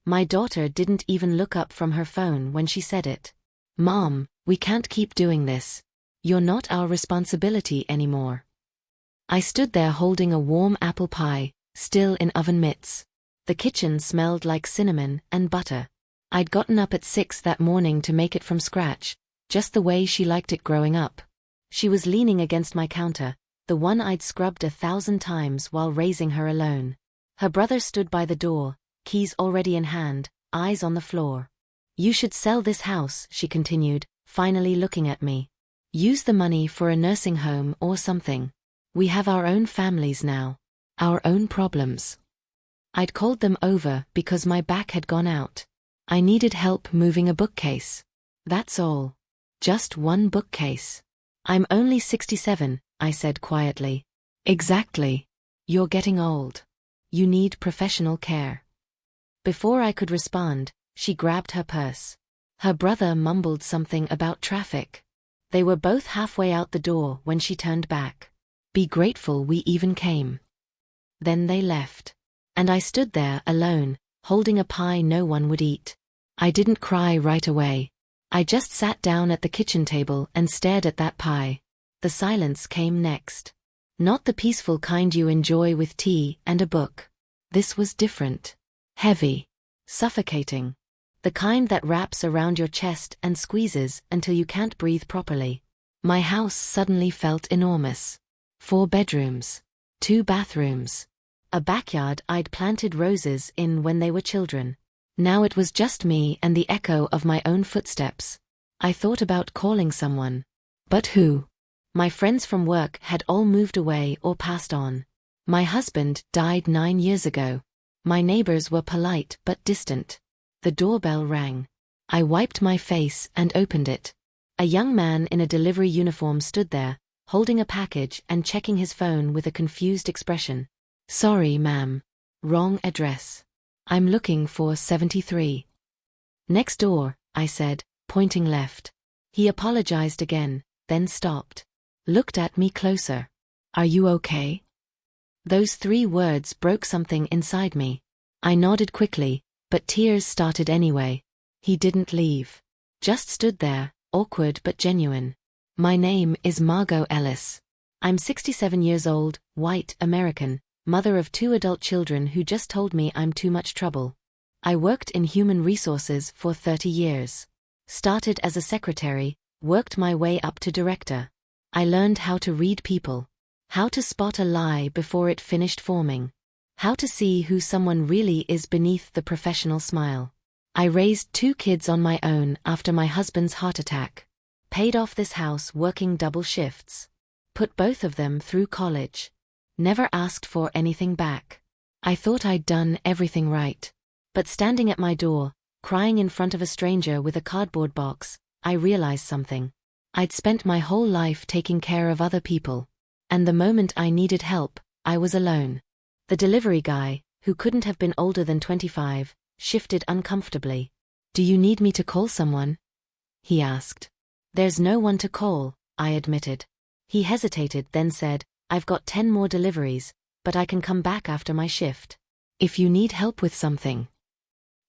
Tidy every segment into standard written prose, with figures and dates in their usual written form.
My daughter didn't even look up from her phone when she said it. Mom, we can't keep doing this. You're not our responsibility anymore. I stood there holding a warm apple pie, still in oven mitts. The kitchen smelled like cinnamon and butter. I'd gotten up at 6 that morning to make it from scratch, just the way she liked it growing up. She was leaning against my counter, the one I'd scrubbed 1,000 times while raising her alone. Her brother stood by the door, keys already in hand, eyes on the floor. You should sell this house, she continued, finally looking at me. Use the money for a nursing home or something. We have our own families now. Our own problems. I'd called them over because my back had gone out. I needed help moving a bookcase. That's all. Just one bookcase. I'm only 67, I said quietly. Exactly. You're getting old. You need professional care. Before I could respond, she grabbed her purse. Her brother mumbled something about traffic. They were both halfway out the door when she turned back. Be grateful we even came. Then they left. And I stood there alone, holding a pie no one would eat. I didn't cry right away. I just sat down at the kitchen table and stared at that pie. The silence came next. Not the peaceful kind you enjoy with tea and a book. This was different. Heavy. Suffocating. The kind that wraps around your chest and squeezes until you can't breathe properly. My house suddenly felt enormous. 4 bedrooms. 2 bathrooms. A backyard I'd planted roses in when they were children. Now it was just me and the echo of my own footsteps. I thought about calling someone. But who? My friends from work had all moved away or passed on. My husband died 9 years ago. My neighbors were polite but distant. The doorbell rang. I wiped my face and opened it. A young man in a delivery uniform stood there, holding a package and checking his phone with a confused expression. Sorry, ma'am. Wrong address. I'm looking for 73. Next door, I said, pointing left. He apologized again, then stopped. Looked at me closer. Are you okay? Those 3 words broke something inside me. I nodded quickly, but tears started anyway. He didn't leave. Just stood there, awkward but genuine. My name is Margot Ellis. I'm 67 years old, white, American, mother of 2 adult children who just told me I'm too much trouble. I worked in human resources for 30 years. Started as a secretary, worked my way up to director. I learned how to read people. How to spot a lie before it finished forming. How to see who someone really is beneath the professional smile. I raised 2 kids on my own after my husband's heart attack. Paid off this house working double shifts. Put both of them through college. Never asked for anything back. I thought I'd done everything right. But standing at my door, crying in front of a stranger with a cardboard box, I realized something. I'd spent my whole life taking care of other people. And the moment I needed help, I was alone. The delivery guy, who couldn't have been older than 25, shifted uncomfortably. Do you need me to call someone? He asked. There's no one to call, I admitted. He hesitated, then said, I've got 10 more deliveries, but I can come back after my shift. If you need help with something.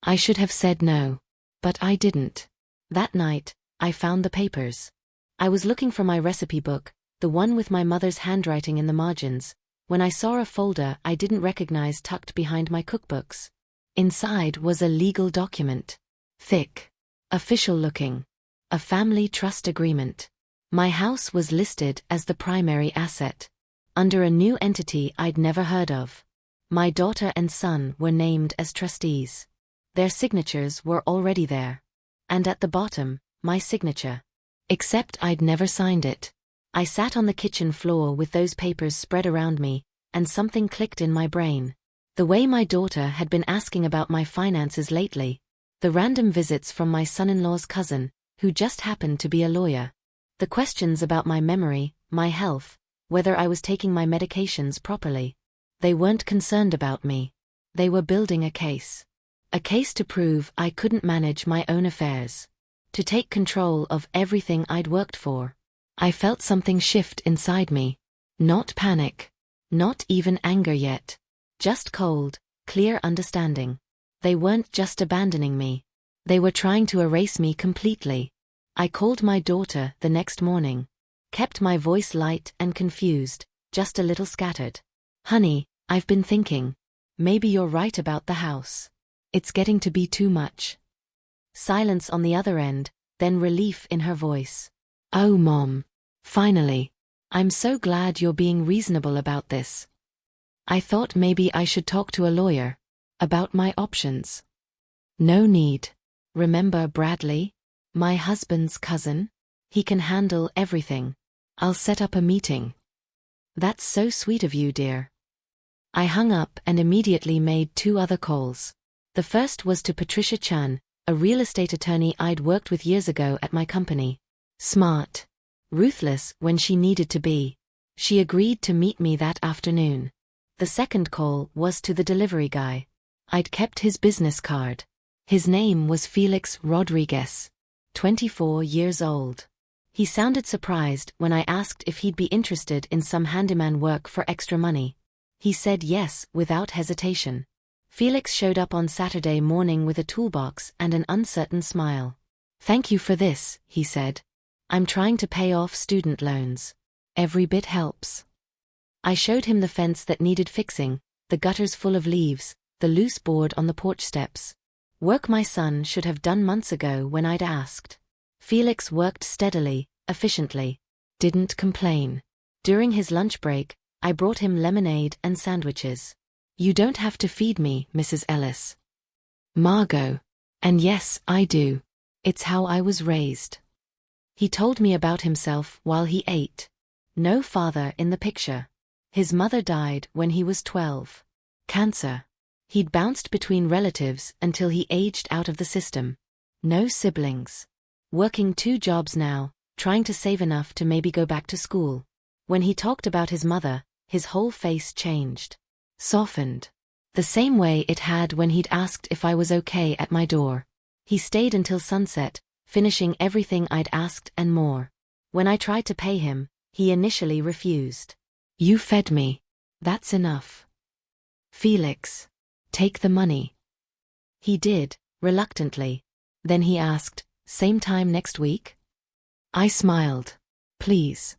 I should have said no. But I didn't. That night, I found the papers. I was looking for my recipe book, the one with my mother's handwriting in the margins, when I saw a folder I didn't recognize tucked behind my cookbooks. Inside was a legal document. Thick. Official looking. A family trust agreement. My house was listed as the primary asset. Under a new entity I'd never heard of. My daughter and son were named as trustees. Their signatures were already there. And at the bottom, my signature. Except I'd never signed it. I sat on the kitchen floor with those papers spread around me, and something clicked in my brain. The way my daughter had been asking about my finances lately. The random visits from my son-in-law's cousin, who just happened to be a lawyer. The questions about my memory, my health, whether I was taking my medications properly. They weren't concerned about me. They were building a case. A case to prove I couldn't manage my own affairs. To take control of everything I'd worked for. I felt something shift inside me. Not panic. Not even anger yet. Just cold, clear understanding. They weren't just abandoning me. They were trying to erase me completely. I called my daughter the next morning. Kept my voice light and confused, just a little scattered. Honey, I've been thinking. Maybe you're right about the house. It's getting to be too much. Silence on the other end, then relief in her voice. Oh, Mom. Finally. I'm so glad you're being reasonable about this. I thought maybe I should talk to a lawyer. About my options. No need. Remember Bradley? My husband's cousin? He can handle everything. I'll set up a meeting. That's so sweet of you, dear. I hung up and immediately made 2 other calls. The first was to Patricia Chan, a real estate attorney I'd worked with years ago at my company. Smart. Ruthless when she needed to be. She agreed to meet me that afternoon. The second call was to the delivery guy. I'd kept his business card. His name was Felix Rodriguez. 24 years old. He sounded surprised when I asked if he'd be interested in some handyman work for extra money. He said yes without hesitation. Felix showed up on Saturday morning with a toolbox and an uncertain smile. Thank you for this, he said. I'm trying to pay off student loans. Every bit helps. I showed him the fence that needed fixing, the gutters full of leaves, the loose board on the porch steps. Work my son should have done months ago when I'd asked. Felix worked steadily, efficiently. Didn't complain. During his lunch break, I brought him lemonade and sandwiches. You don't have to feed me, Mrs. Ellis. Margot. And yes, I do. It's how I was raised. He told me about himself while he ate. No father in the picture. His mother died when he was 12. Cancer. He'd bounced between relatives until he aged out of the system. No siblings. Working 2 jobs now, trying to save enough to maybe go back to school. When he talked about his mother, his whole face changed. Softened. The same way it had when he'd asked if I was okay at my door. He stayed until sunset, finishing everything I'd asked and more. When I tried to pay him, he initially refused. You fed me. That's enough. Felix. Take the money. He did, reluctantly. Then he asked, same time next week? I smiled. Please.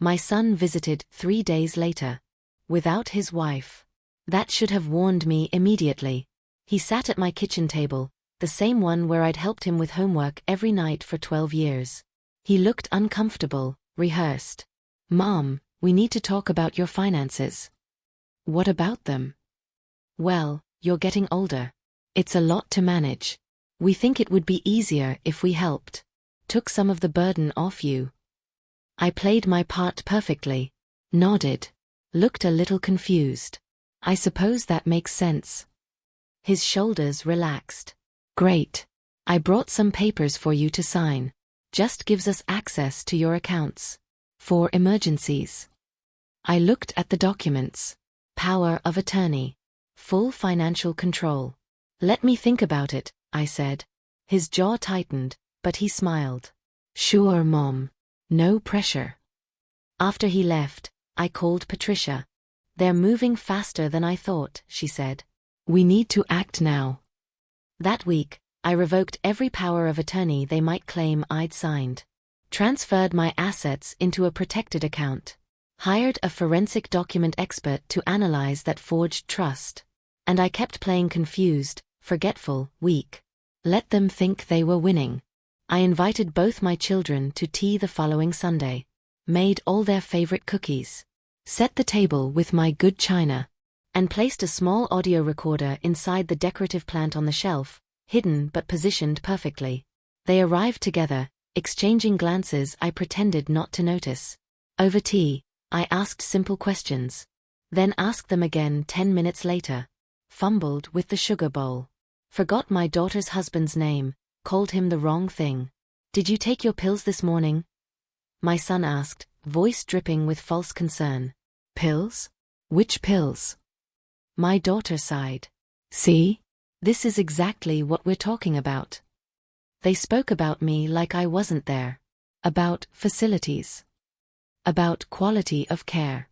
My son visited 3 days later. Without his wife. That should have warned me immediately. He sat at my kitchen table, the same one where I'd helped him with homework every night for 12 years. He looked uncomfortable, rehearsed. Mom, we need to talk about your finances. What about them? Well, you're getting older. It's a lot to manage. We think it would be easier if we helped. Took some of the burden off you. I played my part perfectly. Nodded. Looked a little confused. I suppose that makes sense. His shoulders relaxed. Great. I brought some papers for you to sign. Just gives us access to your accounts. For emergencies. I looked at the documents. Power of attorney. Full financial control. Let me think about it, I said. His jaw tightened, but he smiled. Sure, Mom. No pressure. After he left, I called Patricia. They're moving faster than I thought, she said. We need to act now. That week, I revoked every power of attorney they might claim I'd signed. Transferred my assets into a protected account. Hired a forensic document expert to analyze that forged trust. And I kept playing confused, forgetful, weak. Let them think they were winning. I invited both my children to tea the following Sunday. Made all their favorite cookies. Set the table with my good china. And placed a small audio recorder inside the decorative plant on the shelf, hidden but positioned perfectly. They arrived together, exchanging glances I pretended not to notice. Over tea, I asked simple questions. Then asked them again 10 minutes later. Fumbled with the sugar bowl. Forgot my daughter's husband's name, called him the wrong thing. Did you take your pills this morning? My son asked, voice dripping with false concern. Pills? Which pills? My daughter sighed. See? This is exactly what we're talking about. They spoke about me like I wasn't there. About facilities. About quality of care.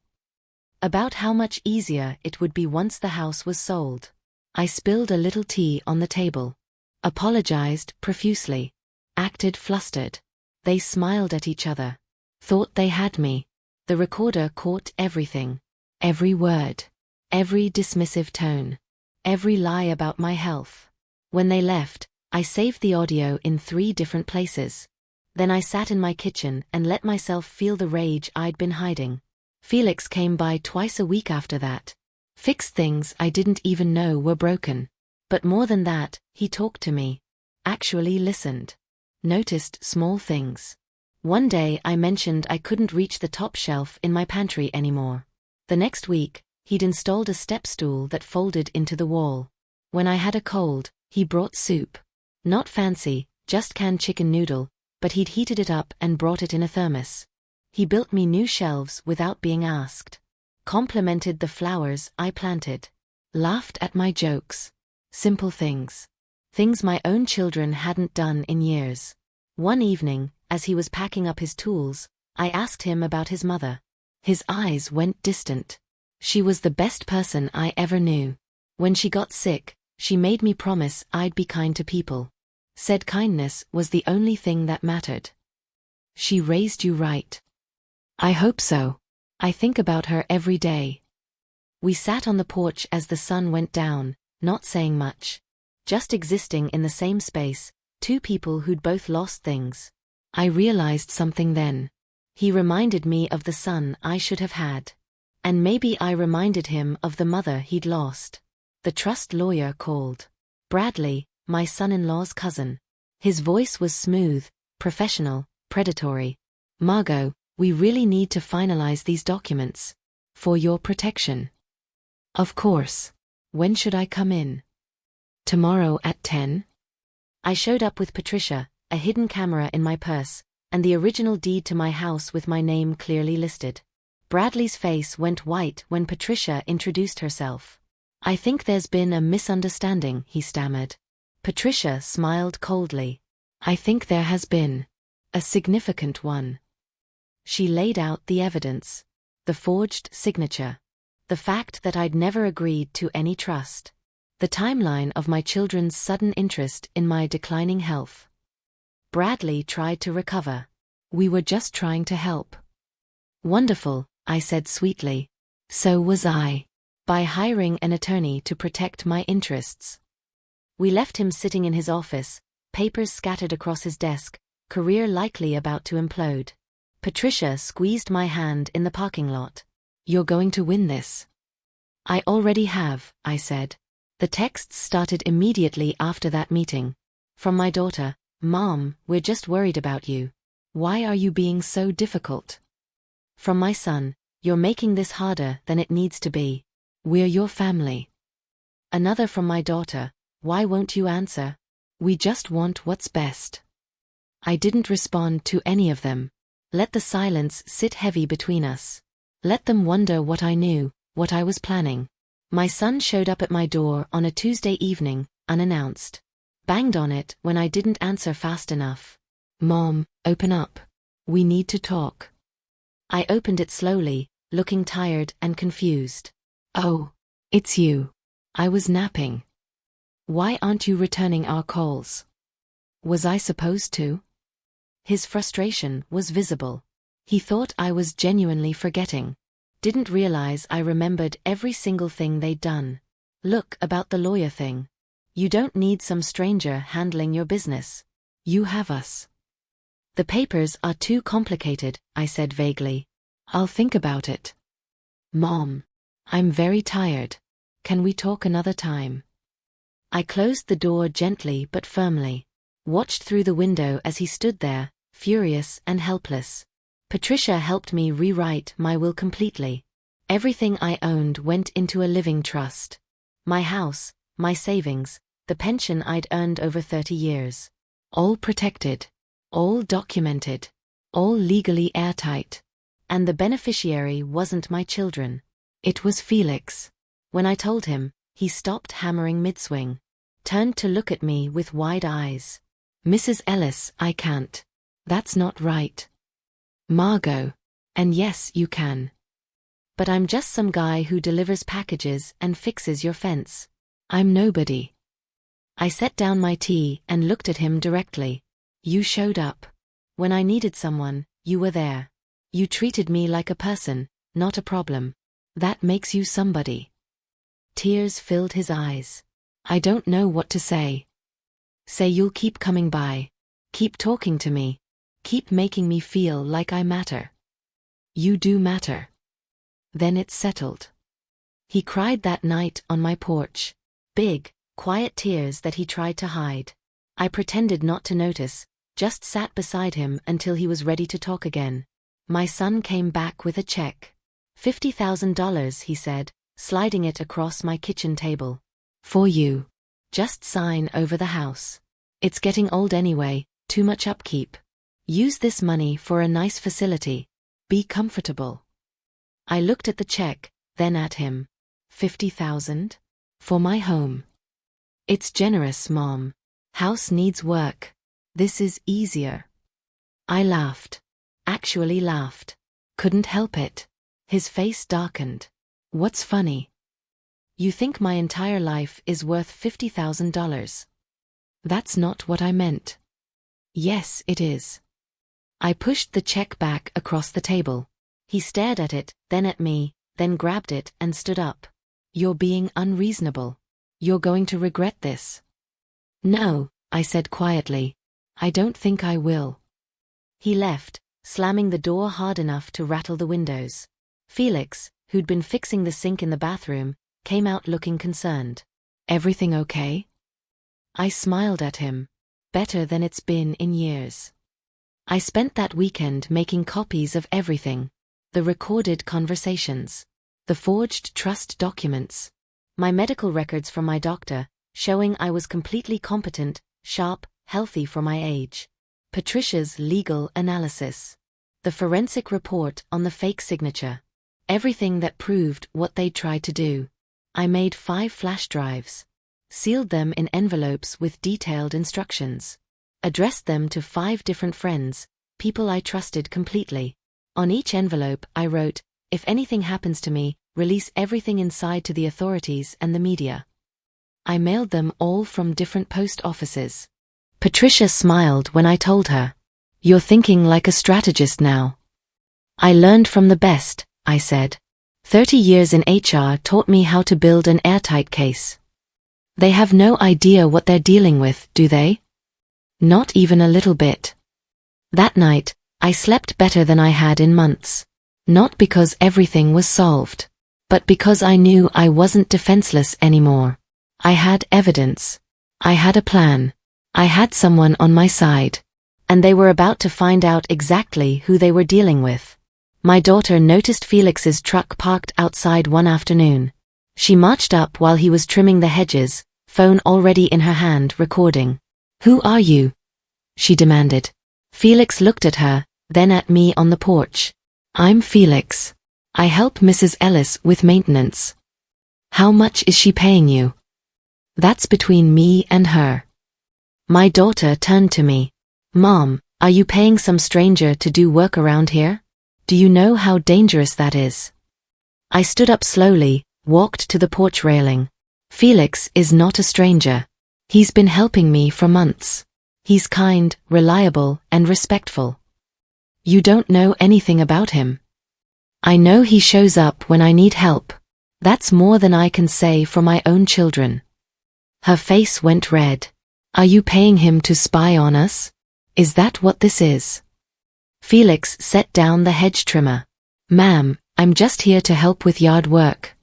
About how much easier it would be once the house was sold. I spilled a little tea on the table. Apologized profusely. Acted flustered. They smiled at each other. Thought they had me. The recorder caught everything. Every word. Every dismissive tone. Every lie about my health. When they left, I saved the audio in 3 different places. Then I sat in my kitchen and let myself feel the rage I'd been hiding. Felix came by twice a week after that. Fixed things I didn't even know were broken. But more than that, he talked to me. Actually listened. Noticed small things. One day I mentioned I couldn't reach the top shelf in my pantry anymore. The next week, he'd installed a step stool that folded into the wall. When I had a cold, he brought soup. Not fancy, just canned chicken noodle, but he'd heated it up and brought it in a thermos. He built me new shelves without being asked. Complimented the flowers I planted. Laughed at my jokes. Simple things. Things my own children hadn't done in years. One evening, as he was packing up his tools, I asked him about his mother. His eyes went distant. She was the best person I ever knew. When she got sick, she made me promise I'd be kind to people. Said kindness was the only thing that mattered. She raised you right. I hope so. I think about her every day. We sat on the porch as the sun went down, not saying much. Just existing in the same space, 2 people who'd both lost things. I realized something then. He reminded me of the son I should have had. And maybe I reminded him of the mother he'd lost. The trust lawyer called. Bradley, my son-in-law's cousin. His voice was smooth, professional, predatory. Margot, we really need to finalize these documents. For your protection. Of course. When should I come in? Tomorrow at 10? I showed up with Patricia, a hidden camera in my purse, and the original deed to my house with my name clearly listed. Bradley's face went white when Patricia introduced herself. I think there's been a misunderstanding, he stammered. Patricia smiled coldly. I think there has been. A significant one. She laid out the evidence. The forged signature. The fact that I'd never agreed to any trust. The timeline of my children's sudden interest in my declining health. Bradley tried to recover. We were just trying to help. Wonderful, I said sweetly. So was I. By hiring an attorney to protect my interests. We left him sitting in his office, papers scattered across his desk, career likely about to implode. Patricia squeezed my hand in the parking lot. You're going to win this. I already have, I said. The texts started immediately after that meeting. From my daughter, Mom, we're just worried about you. Why are you being so difficult? From my son, you're making this harder than it needs to be. We're your family. Another from my daughter, why won't you answer? We just want what's best. I didn't respond to any of them. Let the silence sit heavy between us. Let them wonder what I knew, what I was planning. My son showed up at my door on a Tuesday evening, unannounced. Banged on it when I didn't answer fast enough. Mom, open up. We need to talk. I opened it slowly, looking tired and confused. Oh, it's you. I was napping. Why aren't you returning our calls? Was I supposed to? His frustration was visible. He thought I was genuinely forgetting. Didn't realize I remembered every single thing they'd done. Look, about the lawyer thing. You don't need some stranger handling your business. You have us. The papers are too complicated, I said vaguely. I'll think about it. Mom. I'm very tired. Can we talk another time? I closed the door gently but firmly. Watched through the window as he stood there, furious and helpless. Patricia helped me rewrite my will completely. Everything I owned went into a living trust. My house, my savings, the pension I'd earned over 30 years. All protected. All documented. All legally airtight. And the beneficiary wasn't my children. It was Felix. When I told him, he stopped hammering mid-swing. Turned to look at me with wide eyes. Mrs. Ellis, I can't. That's not right. Margot. And yes, you can. But I'm just some guy who delivers packages and fixes your fence. I'm nobody. I set down my tea and looked at him directly. You showed up. When I needed someone, you were there. You treated me like a person, not a problem. That makes you somebody. Tears filled his eyes. I don't know what to say. Say you'll keep coming by. Keep talking to me. Keep making me feel like I matter. You do matter. Then it's settled. He cried that night on my porch. Big, quiet tears that he tried to hide. I pretended not to notice, just sat beside him until he was ready to talk again. My son came back with a check. $50,000, he said, sliding it across my kitchen table. For you. Just sign over the house. It's getting old anyway, too much upkeep. Use this money for a nice facility. Be comfortable. I looked at the check, then at him. $50,000? For my home. It's generous, Mom. House needs work. This is easier. I laughed. Actually laughed. Couldn't help it. His face darkened. What's funny? You think my entire life is worth $50,000. That's not what I meant. Yes, it is. I pushed the check back across the table. He stared at it, then at me, then grabbed it and stood up. You're being unreasonable. You're going to regret this. No, I said quietly. I don't think I will. He left, slamming the door hard enough to rattle the windows. Felix, who'd been fixing the sink in the bathroom, came out looking concerned. Everything okay? I smiled at him. Better than it's been in years. I spent that weekend making copies of everything. The recorded conversations. The forged trust documents. My medical records from my doctor, showing I was completely competent, sharp, healthy for my age. Patricia's legal analysis. The forensic report on the fake signature. Everything that proved what they'd tried to do. I made 5 flash drives. Sealed them in envelopes with detailed instructions. Addressed them to 5 different friends, people I trusted completely. On each envelope I wrote, if anything happens to me, release everything inside to the authorities and the media. I mailed them all from different post offices. Patricia smiled when I told her. You're thinking like a strategist now. I learned from the best, I said. 30 years in HR taught me how to build an airtight case. They have no idea what they're dealing with, do they? Not even a little bit. That night, I slept better than I had in months. Not because everything was solved, but because I knew I wasn't defenseless anymore. I had evidence. I had a plan. I had someone on my side. And they were about to find out exactly who they were dealing with. My daughter noticed Felix's truck parked outside one afternoon. She marched up while he was trimming the hedges, phone already in her hand recording. Who are you? She demanded. Felix looked at her, then at me on the porch. I'm Felix. I help Mrs. Ellis with maintenance. How much is she paying you? That's between me and her. My daughter turned to me. Mom, are you paying some stranger to do work around here? Do you know how dangerous that is? I stood up slowly, walked to the porch railing. Felix is not a stranger. He's been helping me for months. He's kind, reliable, and respectful. You don't know anything about him. I know he shows up when I need help. That's more than I can say for my own children. Her face went red. Are you paying him to spy on us? Is that what this is? Felix set down the hedge trimmer. Ma'am, I'm just here to help with yard work.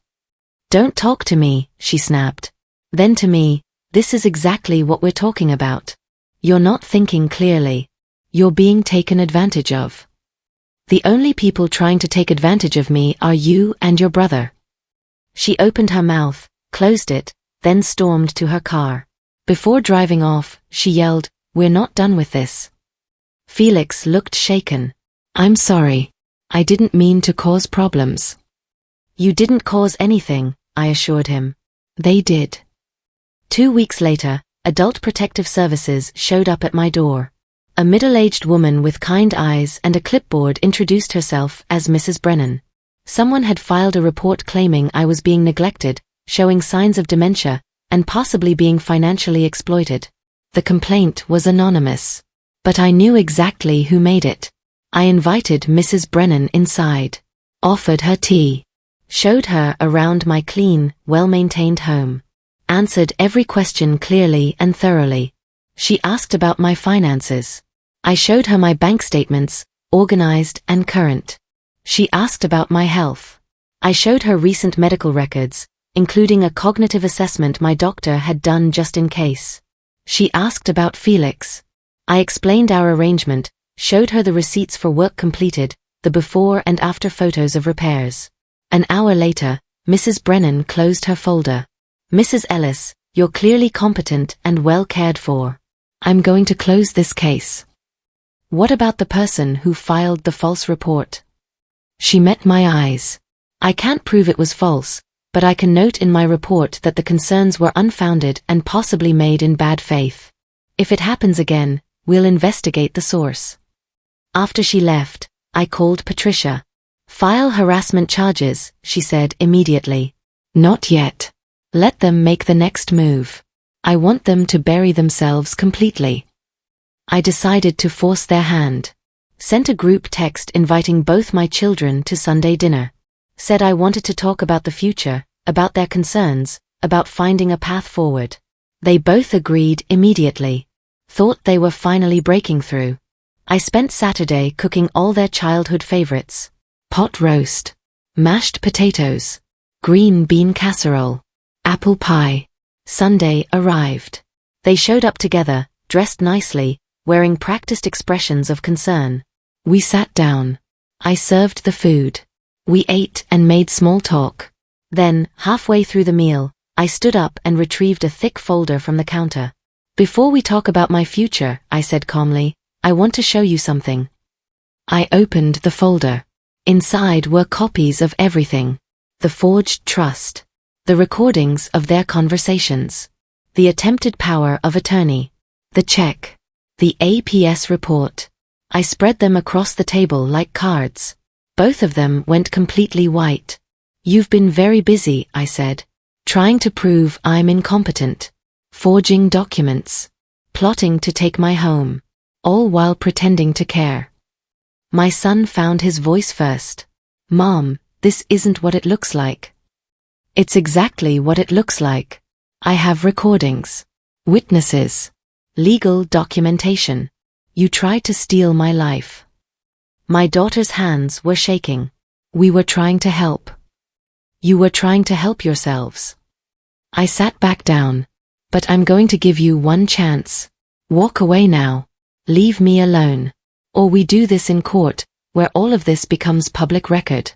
Don't talk to me, she snapped. Then to me, this is exactly what we're talking about. You're not thinking clearly. You're being taken advantage of. The only people trying to take advantage of me are you and your brother. She opened her mouth, closed it, then stormed to her car. Before driving off, she yelled, We're not done with this. Felix looked shaken. I'm sorry. I didn't mean to cause problems. You didn't cause anything, I assured him. They did. 2 weeks later, Adult Protective Services showed up at my door. A middle-aged woman with kind eyes and a clipboard introduced herself as Mrs. Brennan. Someone had filed a report claiming I was being neglected, showing signs of dementia, and possibly being financially exploited. The complaint was anonymous. But I knew exactly who made it. I invited Mrs. Brennan inside, offered her tea, showed her around my clean, well-maintained home, answered every question clearly and thoroughly. She asked about my finances. I showed her my bank statements, organized and current. She asked about my health. I showed her recent medical records, including a cognitive assessment my doctor had done just in case. She asked about Felix. I explained our arrangement, showed her the receipts for work completed, the before and after photos of repairs. An hour later, Mrs. Brennan closed her folder. Mrs. Ellis, you're clearly competent and well cared for. I'm going to close this case. What about the person who filed the false report? She met my eyes. I can't prove it was false, but I can note in my report that the concerns were unfounded and possibly made in bad faith. If it happens again, we'll investigate the source. After she left, I called Patricia. File harassment charges, she said immediately. Not yet. Let them make the next move. I want them to bury themselves completely. I decided to force their hand. Sent a group text inviting both my children to Sunday dinner. Said I wanted to talk about the future, about their concerns, about finding a path forward. They both agreed immediately. Thought they were finally breaking through. I spent Saturday cooking all their childhood favorites. Pot roast, mashed potatoes, green bean casserole, apple pie. Sunday arrived. They showed up together, dressed nicely, wearing practiced expressions of concern. We sat down. I served the food. We ate and made small talk. Then, halfway through the meal, I stood up and retrieved a thick folder from the counter. Before we talk about my future, I said calmly, I want to show you something. I opened the folder. Inside were copies of everything. The forged trust. The recordings of their conversations. The attempted power of attorney. The check. The APS report. I spread them across the table like cards. Both of them went completely white. You've been very busy, I said. Trying to prove I'm incompetent. Forging documents. Plotting to take my home. All while pretending to care. My son found his voice first. Mom, this isn't what it looks like. It's exactly what it looks like. I have recordings. Witnesses. Legal documentation. You tried to steal my life. My daughter's hands were shaking. We were trying to help. You were trying to help yourselves. I sat back down. But I'm going to give you one chance. Walk away now. Leave me alone. Or we do this in court, where all of this becomes public record.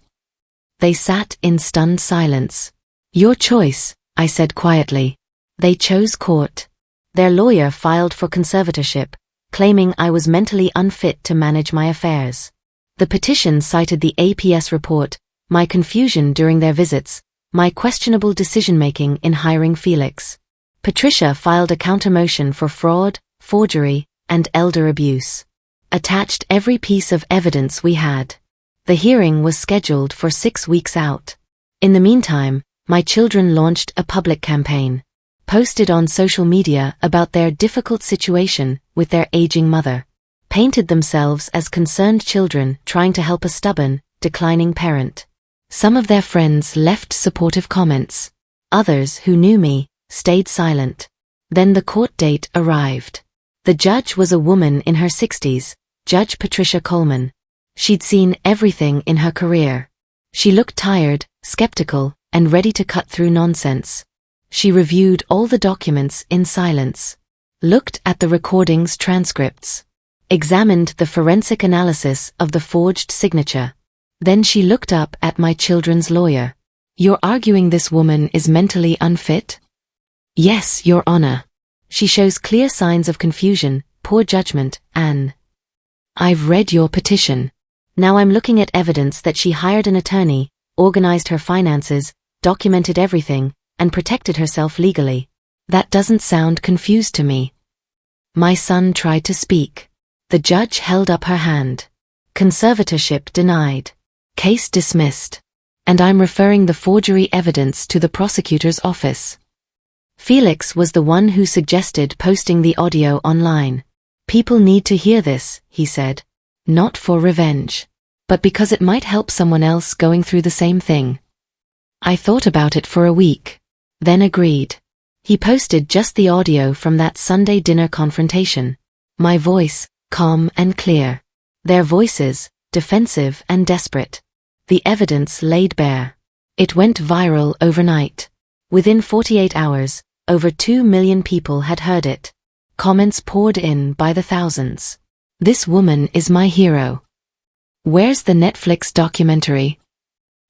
They sat in stunned silence. Your choice, I said quietly. They chose court. Their lawyer filed for conservatorship, claiming I was mentally unfit to manage my affairs. The petition cited the APS report, my confusion during their visits, my questionable decision-making in hiring Felix. Patricia filed a counter-motion for fraud, forgery, and elder abuse. Attached every piece of evidence we had. The hearing was scheduled for 6 weeks out. In the meantime, my children launched a public campaign. Posted on social media about their difficult situation with their aging mother. Painted themselves as concerned children trying to help a stubborn, declining parent. Some of their friends left supportive comments. Others who knew me stayed silent. Then the court date arrived. The judge was a woman in her 60s, Judge Patricia Coleman. She'd seen everything in her career. She looked tired, skeptical, and ready to cut through nonsense. She reviewed all the documents in silence. Looked at the recordings transcripts. Examined the forensic analysis of the forged signature. Then she looked up at my children's lawyer. You're arguing this woman is mentally unfit? Yes, Your Honor. She shows clear signs of confusion, poor judgment, and... I've read your petition. Now I'm looking at evidence that she hired an attorney, organized her finances, documented everything, and protected herself legally. That doesn't sound confused to me. My son tried to speak. The judge held up her hand. Conservatorship denied. Case dismissed. And I'm referring the forgery evidence to the prosecutor's office. Felix was the one who suggested posting the audio online. People need to hear this, he said. Not for revenge, but because it might help someone else going through the same thing. I thought about it for a week, then agreed. He posted just the audio from that Sunday dinner confrontation. My voice, calm and clear. Their voices, defensive and desperate. The evidence laid bare. It went viral overnight. Within 48 hours, over 2 million people had heard it. Comments poured in by the thousands. This woman is my hero. Where's the Netflix documentary?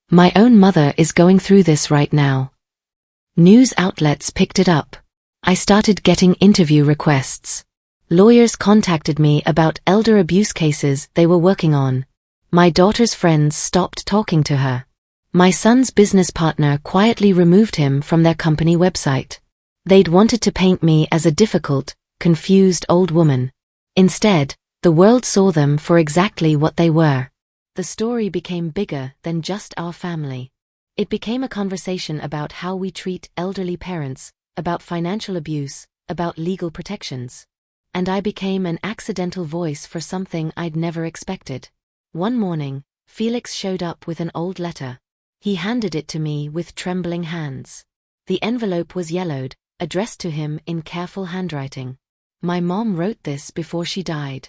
My own mother is going through this right now. News outlets picked it up. I started getting interview requests. Lawyers contacted me about elder abuse cases they were working on. My daughter's friends stopped talking to her. My son's business partner quietly removed him from their company website. They'd wanted to paint me as a difficult, confused old woman. Instead, the world saw them for exactly what they were. The story became bigger than just our family. It became a conversation about how we treat elderly parents, about financial abuse, about legal protections. And I became an accidental voice for something I'd never expected. One morning, Felix showed up with an old letter. He handed it to me with trembling hands. The envelope was yellowed, addressed to him in careful handwriting. My mom wrote this before she died.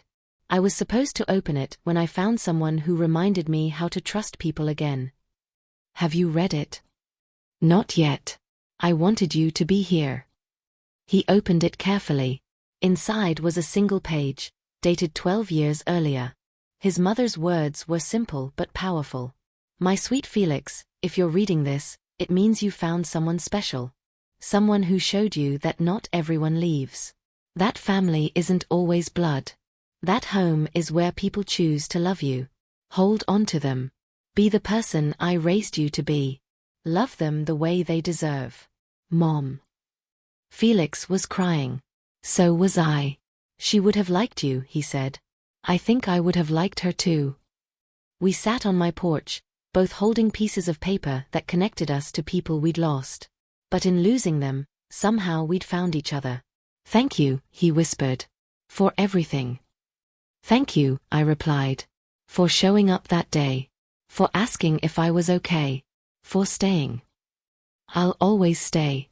I was supposed to open it when I found someone who reminded me how to trust people again. Have you read it? Not yet. I wanted you to be here. He opened it carefully. Inside was a single page, dated 12 years earlier. His mother's words were simple but powerful. My sweet Felix, if you're reading this, it means you found someone special. Someone who showed you that not everyone leaves. That family isn't always blood. That home is where people choose to love you. Hold on to them. Be the person I raised you to be. Love them the way they deserve. Mom. Felix was crying. So was I. She would have liked you, he said. I think I would have liked her too. We sat on my porch, both holding pieces of paper that connected us to people we'd lost. But in losing them, somehow we'd found each other. Thank you, he whispered. For everything. Thank you, I replied. For showing up that day. For asking if I was okay. For staying. I'll always stay.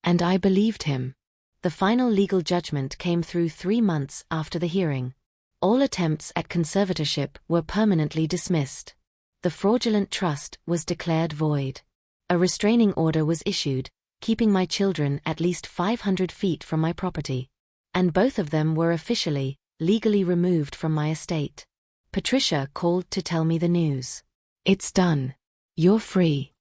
And I believed him. The final legal judgment came through 3 months after the hearing. All attempts at conservatorship were permanently dismissed. The fraudulent trust was declared void. A restraining order was issued, keeping my children at least 500 feet from my property. And both of them were officially, legally removed from my estate. Patricia called to tell me the news. It's done. You're free.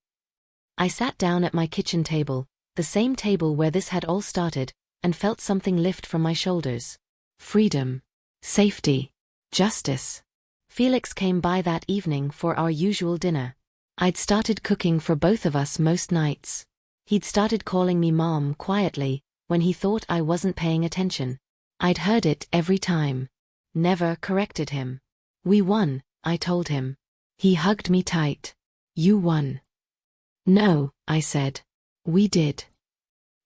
I sat down at my kitchen table, the same table where this had all started, and felt something lift from my shoulders. Freedom. Safety. Justice. Felix came by that evening for our usual dinner. I'd started cooking for both of us most nights. He'd started calling me Mom quietly, when he thought I wasn't paying attention. I'd heard it every time. Never corrected him. We won, I told him. He hugged me tight. You won. No, I said. We did.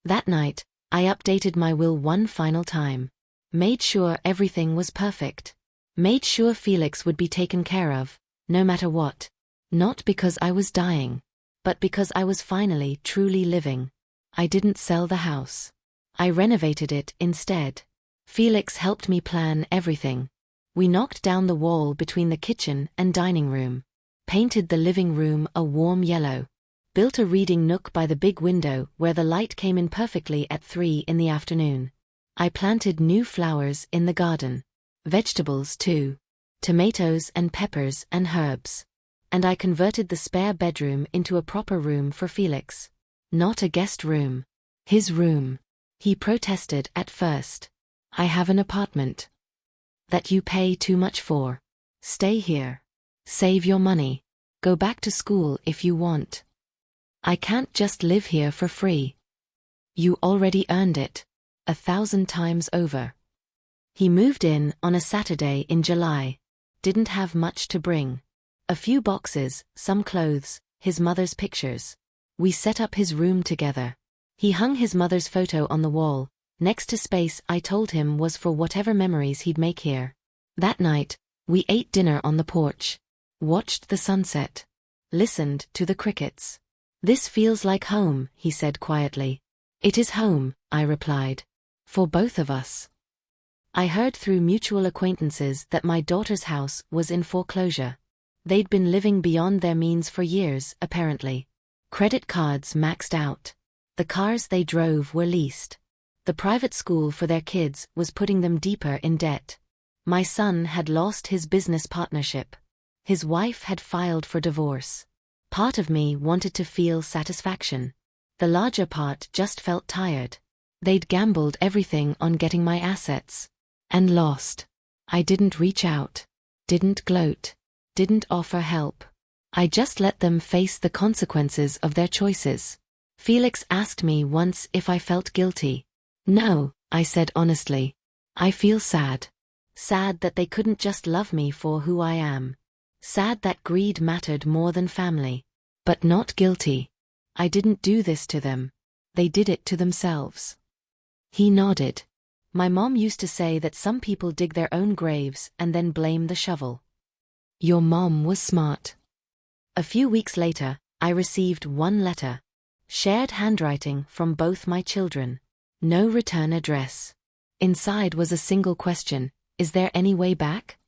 That night, I updated my will one final time. Made sure everything was perfect. Made sure Felix would be taken care of, no matter what. Not because I was dying, but because I was finally truly living. I didn't sell the house. I renovated it instead. Felix helped me plan everything. We knocked down the wall between the kitchen and dining room. Painted the living room a warm yellow. Built a reading nook by the big window where the light came in perfectly at 3 in the afternoon. I planted new flowers in the garden. Vegetables too. Tomatoes and peppers and herbs. And I converted the spare bedroom into a proper room for Felix. Not a guest room. His room. He protested at first. I have an apartment. That you pay too much for. Stay here. Save your money. Go back to school if you want. I can't just live here for free. You already earned it. 1,000 times over. He moved in on a Saturday in July. Didn't have much to bring. A few boxes, some clothes, his mother's pictures. We set up his room together. He hung his mother's photo on the wall, next to space I told him was for whatever memories he'd make here. That night, we ate dinner on the porch, watched the sunset, listened to the crickets. "This feels like home," he said quietly. "It is home," I replied. "For both of us." I heard through mutual acquaintances that my daughter's house was in foreclosure. They'd been living beyond their means for years, apparently. Credit cards maxed out. The cars they drove were leased. The private school for their kids was putting them deeper in debt. My son had lost his business partnership. His wife had filed for divorce. Part of me wanted to feel satisfaction. The larger part just felt tired. They'd gambled everything on getting my assets. And lost. I didn't reach out. Didn't gloat. Didn't offer help. I just let them face the consequences of their choices. Felix asked me once if I felt guilty. "No," I said honestly. "I feel sad. Sad that they couldn't just love me for who I am. Sad that greed mattered more than family. But not guilty. I didn't do this to them. They did it to themselves." He nodded. "My mom used to say that some people dig their own graves and then blame the shovel." Your mom was smart. A few weeks later, I received one letter. Shared handwriting from both my children. No return address. Inside was a single question: "Is there any way back?"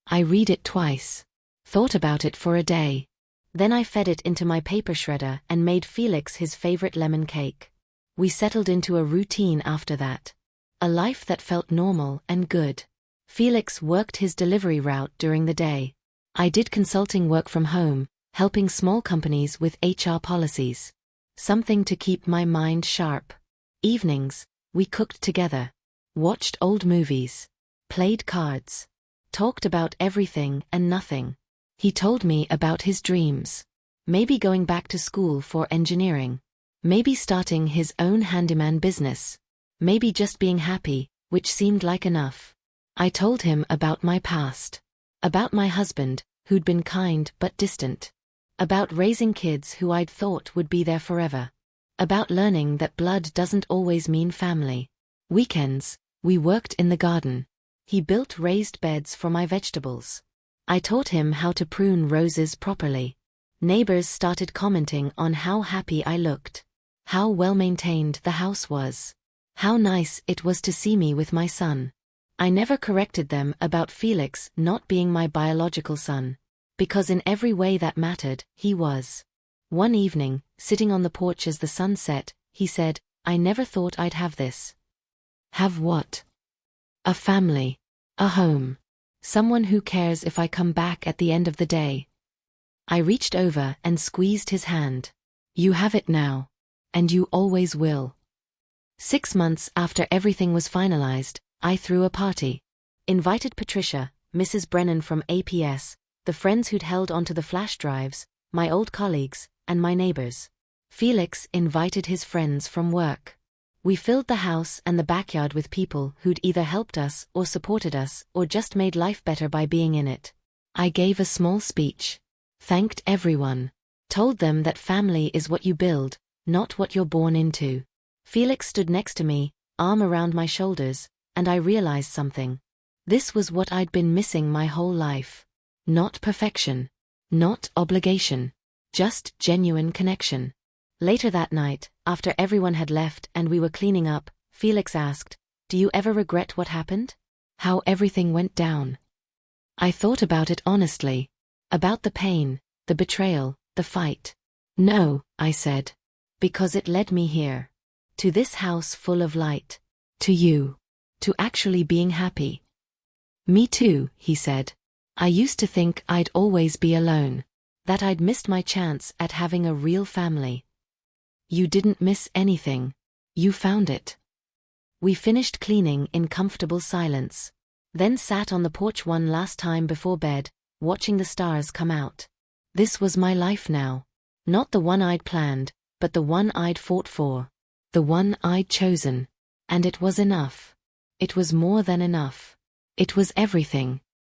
I read it twice. Thought about it for a day. Then I fed it into my paper shredder and made Felix his favorite lemon cake. We settled into a routine after that. A life that felt normal and good. Felix worked his delivery route during the day. I did consulting work from home, helping small companies with HR policies. Something to keep my mind sharp. Evenings, we cooked together. Watched old movies. Played cards. Talked about everything and nothing. He told me about his dreams. Maybe going back to school for engineering. Maybe starting his own handyman business. Maybe just being happy, which seemed like enough. I told him about my past. About my husband, who'd been kind but distant. About raising kids who I'd thought would be there forever. About learning that blood doesn't always mean family. Weekends, we worked in the garden. He built raised beds for my vegetables. I taught him how to prune roses properly. Neighbors started commenting on how happy I looked. How well-maintained the house was. How nice it was to see me with my son. I never corrected them about Felix not being my biological son. Because in every way that mattered, he was. One evening, sitting on the porch as the sun set, he said, "I never thought I'd have this." Have what? A family. A home. Someone who cares if I come back at the end of the day. I reached over and squeezed his hand. "You have it now. And you always will." 6 months after everything was finalized, I threw a party. Invited Patricia, Mrs. Brennan from APS, the friends who'd held onto the flash drives, my old colleagues, and my neighbors. Felix invited his friends from work. We filled the house and the backyard with people who'd either helped us or supported us or just made life better by being in it. I gave a small speech. Thanked everyone. Told them that family is what you build, not what you're born into. Felix stood next to me, arm around my shoulders, and I realized something. This was what I'd been missing my whole life. Not perfection. Not obligation. Just genuine connection. Later that night, after everyone had left and we were cleaning up, Felix asked, "Do you ever regret what happened? How everything went down?" I thought about it honestly. About the pain, the betrayal, the fight. "No," I said. Because it led me here. To this house full of light. To you. To actually being happy. "Me too," he said. "I used to think I'd always be alone. That I'd missed my chance at having a real family." You didn't miss anything. You found it. We finished cleaning in comfortable silence. Then sat on the porch one last time before bed, watching the stars come out. This was my life now. Not the one I'd planned, but the one I'd fought for. The one I'd chosen. And it was enough. It was more than enough. It was everything.